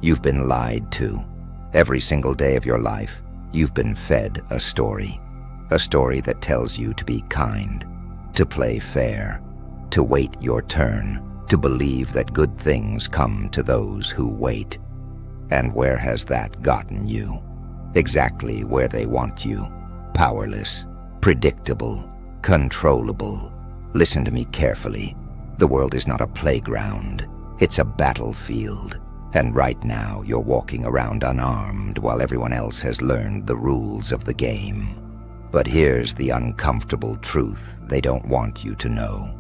You've been lied to. Every single day of your life, you've been fed a story that tells you to be kind, to play fair, to wait your turn, to believe that good things come to those who wait. And where has that gotten you? Exactly where they want you. Powerless, predictable, controllable. Listen to me carefully. The world is not a playground. It's a battlefield. And right now, you're walking around unarmed while everyone else has learned the rules of the game. But here's the uncomfortable truth they don't want you to know.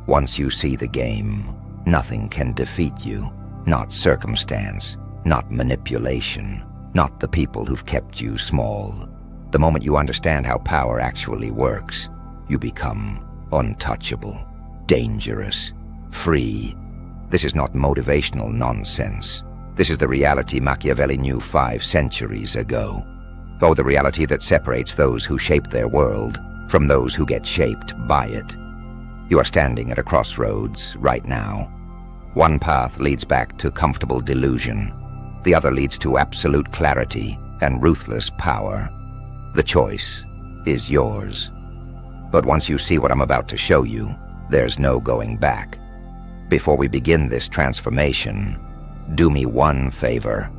Once you see the game, nothing can defeat you. Not circumstance, not manipulation, not the people who've kept you small. The moment you understand how power actually works, you become untouchable, dangerous, free. This is not motivational nonsense. This is the reality Machiavelli knew 5 centuries ago. Oh, the reality that separates those who shape their world from those who get shaped by it. You are standing at a crossroads right now. One path leads back to comfortable delusion. The other leads to absolute clarity and ruthless power. The choice is yours. But once you see what I'm about to show you, there's no going back. Before we begin this transformation, do me one favor.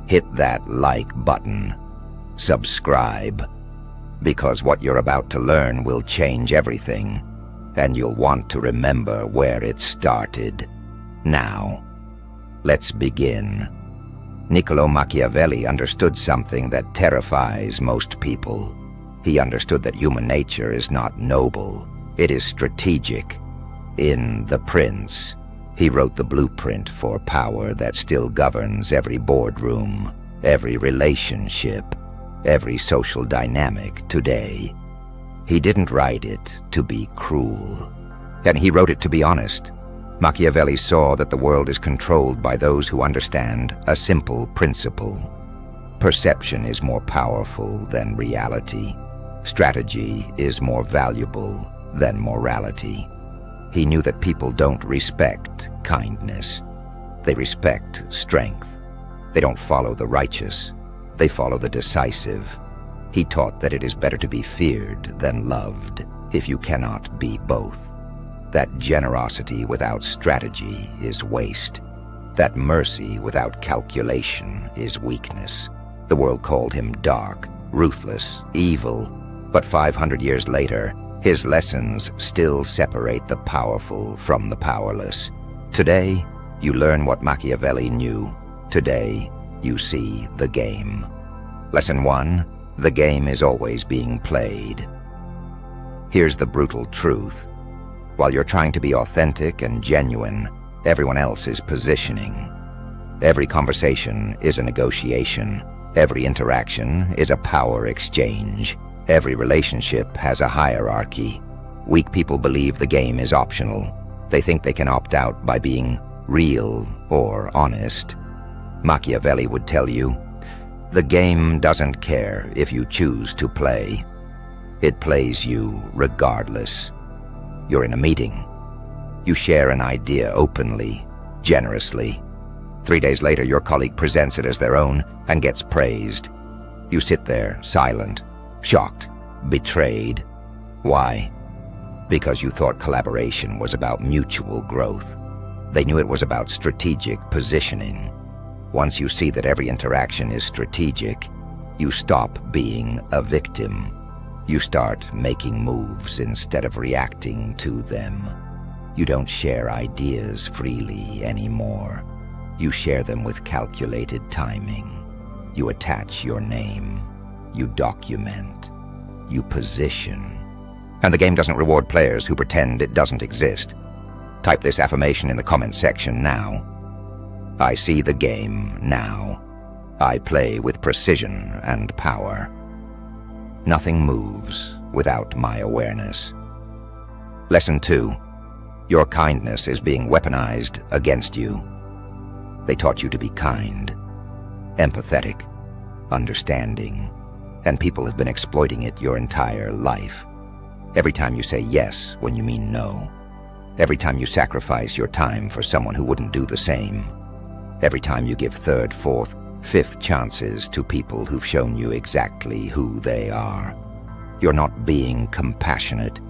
Hit that like button. Subscribe. Because what you're about to learn will change everything, and you'll want to remember where it started. Now, let's begin. Niccolò Machiavelli understood something that terrifies most people. He understood that human nature is not noble, it is strategic. In The Prince, he wrote the blueprint for power that still governs every boardroom, every relationship, every social dynamic today. He didn't write it to be cruel, and he wrote it to be honest. Machiavelli saw that the world is controlled by those who understand a simple principle. Perception is more powerful than reality. Strategy is more valuable than morality. He knew that people don't respect kindness. They respect strength. They don't follow the righteous. They follow the decisive. He taught that it is better to be feared than loved if you cannot be both. That generosity without strategy is waste. That mercy without calculation is weakness. The world called him dark, ruthless, evil, but 500 years later, his lessons still separate the powerful from the powerless. Today, you learn what Machiavelli knew. Today, you see the game. Lesson 1, the game is always being played. Here's the brutal truth. While you're trying to be authentic and genuine, everyone else is positioning. Every conversation is a negotiation. Every interaction is a power exchange. Every relationship has a hierarchy. Weak people believe the game is optional. They think they can opt out by being real or honest. Machiavelli would tell you, the game doesn't care if you choose to play. It plays you regardless. You're in a meeting. You share an idea openly, generously. 3 days later, your colleague presents it as their own and gets praised. You sit there, silent, shocked, betrayed. Why? Because you thought collaboration was about mutual growth. They knew it was about strategic positioning. Once you see that every interaction is strategic, you stop being a victim. You start making moves instead of reacting to them. You don't share ideas freely anymore. You share them with calculated timing. You attach your name. You document. You position. And the game doesn't reward players who pretend it doesn't exist. Type this affirmation in the comment section now. I see the game now. I play with precision and power. Nothing moves without my awareness. Lesson 2. Your kindness is being weaponized against you. They taught you to be kind, empathetic, understanding, and people have been exploiting it your entire life. Every time you say yes when you mean no. Every time you sacrifice your time for someone who wouldn't do the same. Every time you give third, fourth, fifth chances to people who've shown you exactly who they are. You're not being compassionate.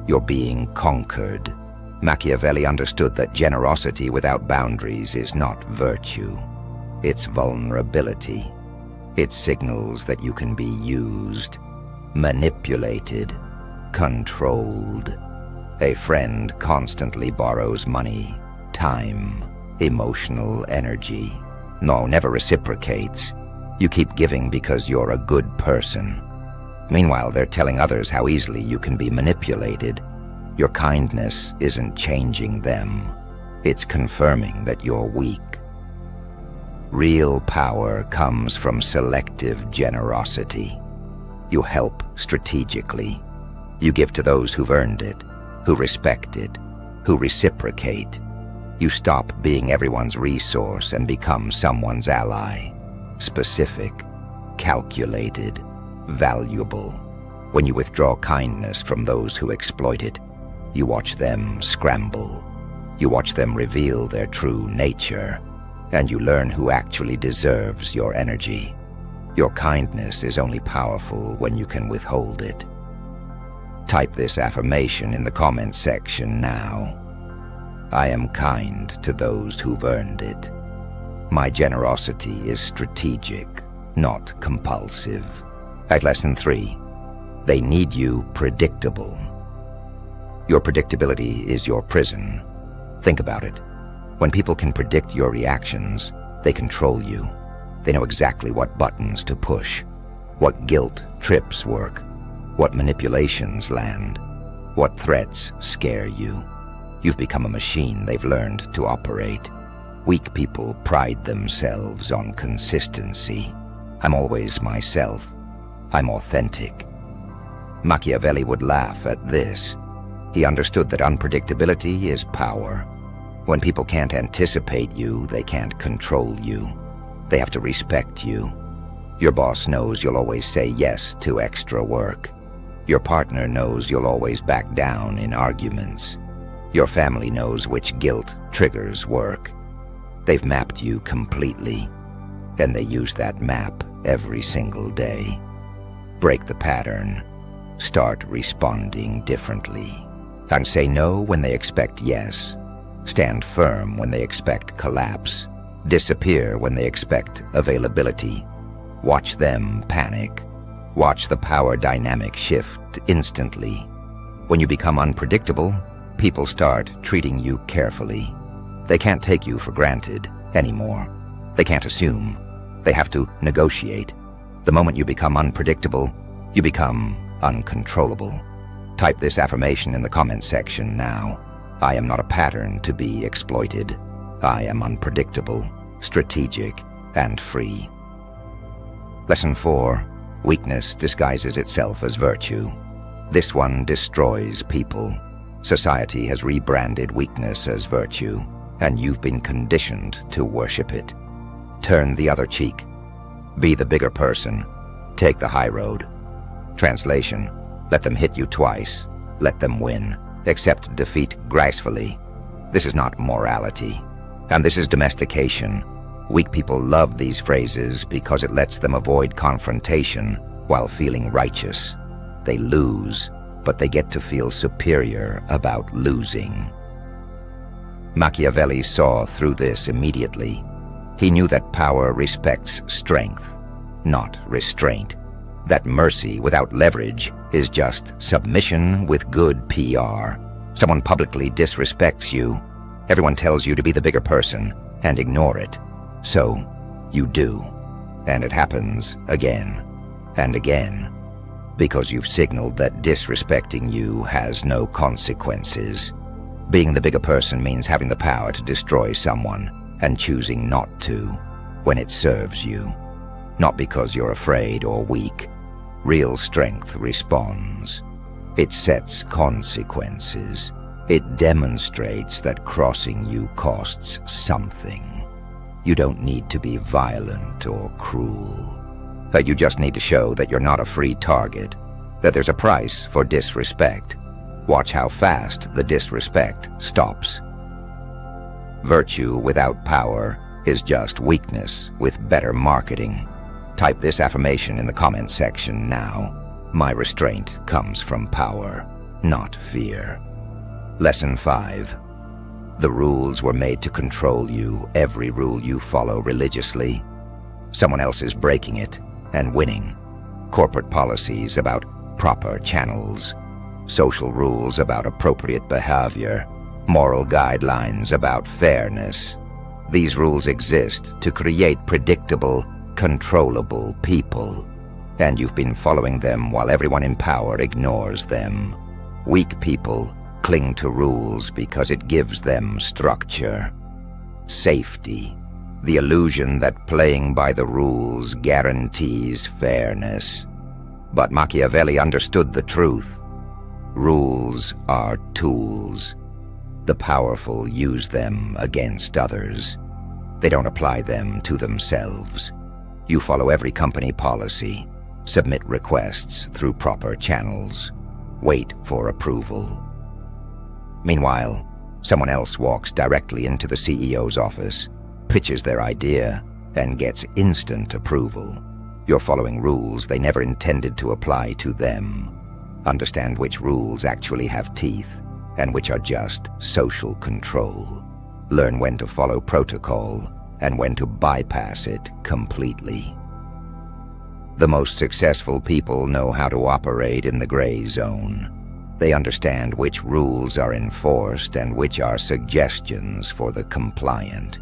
You're being conquered. Machiavelli understood that generosity without boundaries is not virtue. It's vulnerability. It signals that you can be used, manipulated, controlled. A friend constantly borrows money, time, emotional energy. No, never reciprocates. You keep giving because you're a good person. Meanwhile, they're telling others how easily you can be manipulated. Your kindness isn't changing them. It's confirming that you're weak. Real power comes from selective generosity. You help strategically. You give to those who've earned it, who respect it, who reciprocate. You stop being everyone's resource and become someone's ally. Specific, calculated, valuable. When you withdraw kindness from those who exploit it, you watch them scramble. You watch them reveal their true nature, and you learn who actually deserves your energy. Your kindness is only powerful when you can withhold it. Type this affirmation in the comment section now. I am kind to those who've earned it. My generosity is strategic, not compulsive. At lesson 3, they need you predictable. Your predictability is your prison. Think about it. When people can predict your reactions, they control you. They know exactly what buttons to push, what guilt trips work, what manipulations land, what threats scare you. You've become a machine they've learned to operate. Weak people pride themselves on consistency. I'm always myself. I'm authentic. Machiavelli would laugh at this. He understood that unpredictability is power. When people can't anticipate you, they can't control you. They have to respect you. Your boss knows you'll always say yes to extra work. Your partner knows you'll always back down in arguments. Your family knows which guilt triggers work. They've mapped you completely, and they use that map every single day. Break the pattern. Start responding differently. And say no when they expect yes. Stand firm when they expect collapse. Disappear when they expect availability. Watch them panic. Watch the power dynamic shift instantly. When you become unpredictable, people start treating you carefully. They can't take you for granted anymore. They can't assume. They have to negotiate. The moment you become unpredictable, you become uncontrollable. Type this affirmation in the comment section now. I am not a pattern to be exploited. I am unpredictable, strategic, and free. Lesson 4. Weakness disguises itself as virtue. This one destroys people. Society has rebranded weakness as virtue, and you've been conditioned to worship it. Turn the other cheek. Be the bigger person. Take the high road. Translation: let them hit you twice. Let them win. Accept defeat gracefully. This is not morality, and this is domestication. Weak people love these phrases because it lets them avoid confrontation while feeling righteous. They lose, but they get to feel superior about losing. Machiavelli saw through this immediately. He knew that power respects strength, not restraint. That mercy without leverage is just submission with good PR. Someone publicly disrespects you. Everyone tells you to be the bigger person and ignore it. So you do. And it happens again and again. Because you've signaled that disrespecting you has no consequences. Being the bigger person means having the power to destroy someone and choosing not to when it serves you. Not because you're afraid or weak. Real strength responds. It sets consequences. It demonstrates that crossing you costs something. You don't need to be violent or cruel. You just need to show that you're not a free target, that there's a price for disrespect. Watch how fast the disrespect stops. Virtue without power is just weakness with better marketing. Type this affirmation in the comment section now. My restraint comes from power, not fear. Lesson 5. The rules were made to control you. Every rule you follow religiously, someone else is breaking it and winning. Corporate policies about proper channels, social rules about appropriate behavior, moral guidelines about fairness. These rules exist to create predictable, controllable people, and you've been following them while everyone in power ignores them. Weak people cling to rules because it gives them structure, safety, the illusion that playing by the rules guarantees fairness. But Machiavelli understood the truth. Rules are tools. The powerful use them against others. They don't apply them to themselves. You follow every company policy, submit requests through proper channels, wait for approval. Meanwhile, someone else walks directly into the CEO's office, pitches their idea, and gets instant approval. You're following rules they never intended to apply to them. Understand which rules actually have teeth and which are just social control. Learn when to follow protocol and when to bypass it completely. The most successful people know how to operate in the gray zone. They understand which rules are enforced and which are suggestions for the compliant.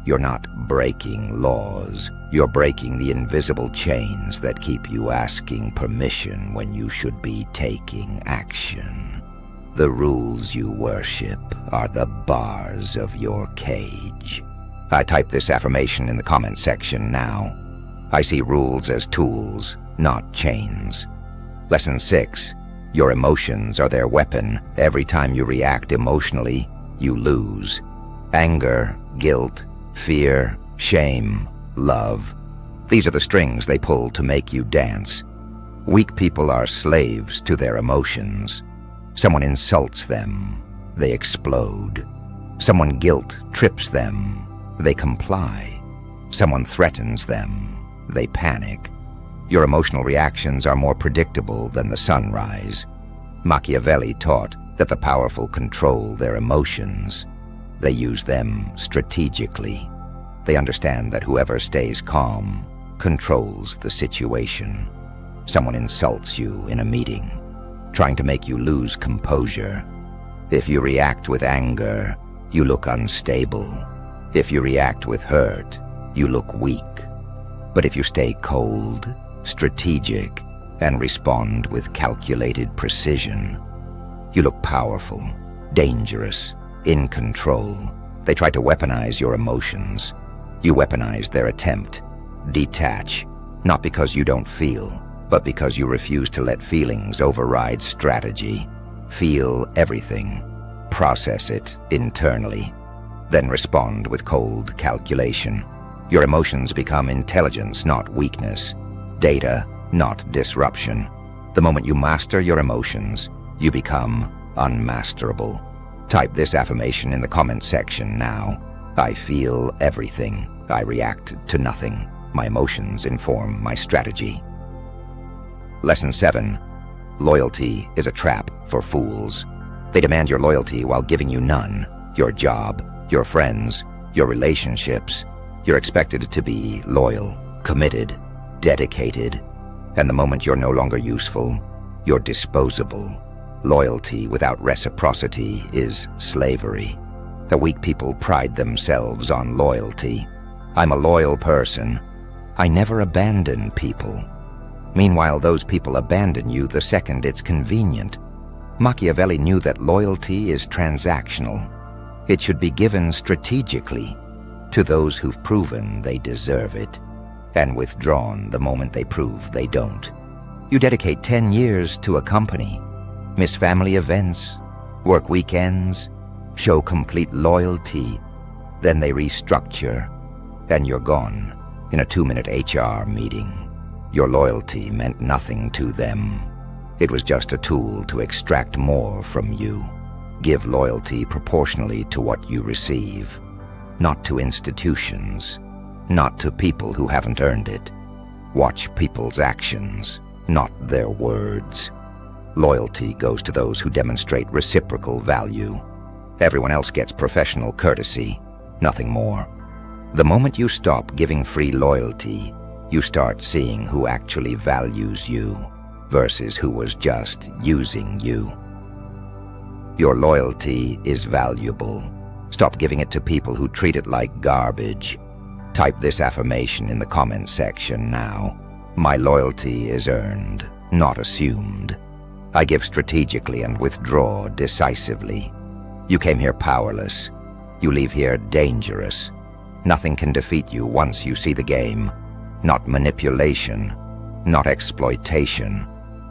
You're not breaking laws. You're breaking the invisible chains that keep you asking permission when you should be taking action. The rules you worship are the bars of your cage. I type this affirmation in the comment section now. I see rules as tools, not chains. Lesson 6. Your emotions are their weapon. Every time you react emotionally, you lose. Anger, guilt, fear, shame, love. These are the strings they pull to make you dance. Weak people are slaves to their emotions. Someone insults them, they explode. Someone guilt trips them, they comply. Someone threatens them, they panic. Your emotional reactions are more predictable than the sunrise. Machiavelli taught that the powerful control their emotions. They use them strategically. They understand that whoever stays calm controls the situation. Someone insults you in a meeting, trying to make you lose composure. If you react with anger, you look unstable. If you react with hurt, you look weak. But if you stay cold, strategic, and respond with calculated precision, you look powerful, dangerous, in control. They try to weaponize your emotions. You weaponize their attempt. Detach, not because you don't feel, but because you refuse to let feelings override strategy. Feel everything. Process it internally. Then respond with cold calculation. Your emotions become intelligence, not weakness. Data, not disruption. The moment you master your emotions, you become unmasterable. Type this affirmation in the comment section now. I feel everything. I react to nothing. My emotions inform my strategy. Lesson 7. Loyalty is a trap for fools. They demand your loyalty while giving you none. Your job, your friends, your relationships. You're expected to be loyal, committed, dedicated. And the moment you're no longer useful, you're disposable. Loyalty without reciprocity is slavery. The weak people pride themselves on loyalty. I'm a loyal person. I never abandon people. Meanwhile, those people abandon you the second it's convenient. Machiavelli knew that loyalty is transactional. It should be given strategically to those who've proven they deserve it, and withdrawn the moment they prove they don't. You dedicate 10 years to a company, miss family events, work weekends, show complete loyalty, then they restructure, and you're gone in a 2-minute HR meeting. Your loyalty meant nothing to them. It was just a tool to extract more from you. Give loyalty proportionally to what you receive. not to institutions, not to people who haven't earned it. Watch people's actions, not their words. Loyalty goes to those who demonstrate reciprocal value. Everyone else gets professional courtesy, nothing more. The moment you stop giving free loyalty, you start seeing who actually values you versus who was just using you. Your loyalty is valuable. Stop giving it to people who treat it like garbage. Type this affirmation in the comment section now. My loyalty is earned, not assumed. I give strategically and withdraw decisively. You came here powerless. You leave here dangerous. Nothing can defeat you once you see the game. Not manipulation, not exploitation,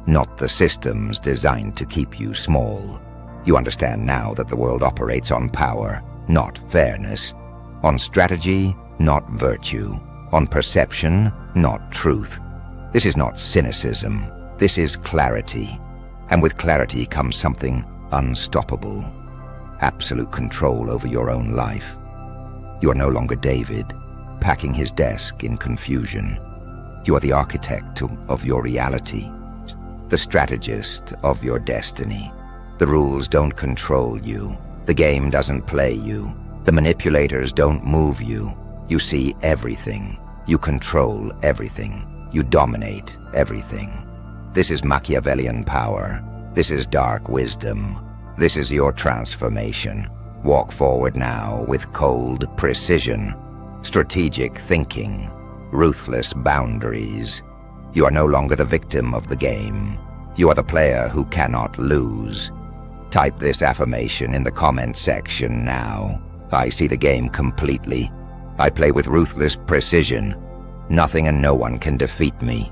not the systems designed to keep you small. You understand now that the world operates on power, not fairness. On strategy, not virtue. On perception, not truth. This is not cynicism. This is clarity. And with clarity comes something unstoppable. Absolute control over your own life. You are no longer David, packing his desk in confusion. You are the architect of your reality, the strategist of your destiny. The rules don't control you. The game doesn't play you. The manipulators don't move you. You see everything. You control everything. You dominate everything. This is Machiavellian power. This is dark wisdom. This is your transformation. Walk forward now with cold precision, strategic thinking, ruthless boundaries. You are no longer the victim of the game. You are the player who cannot lose. Type this affirmation in the comment section now. I see the game completely. I play with ruthless precision. Nothing and no one can defeat me.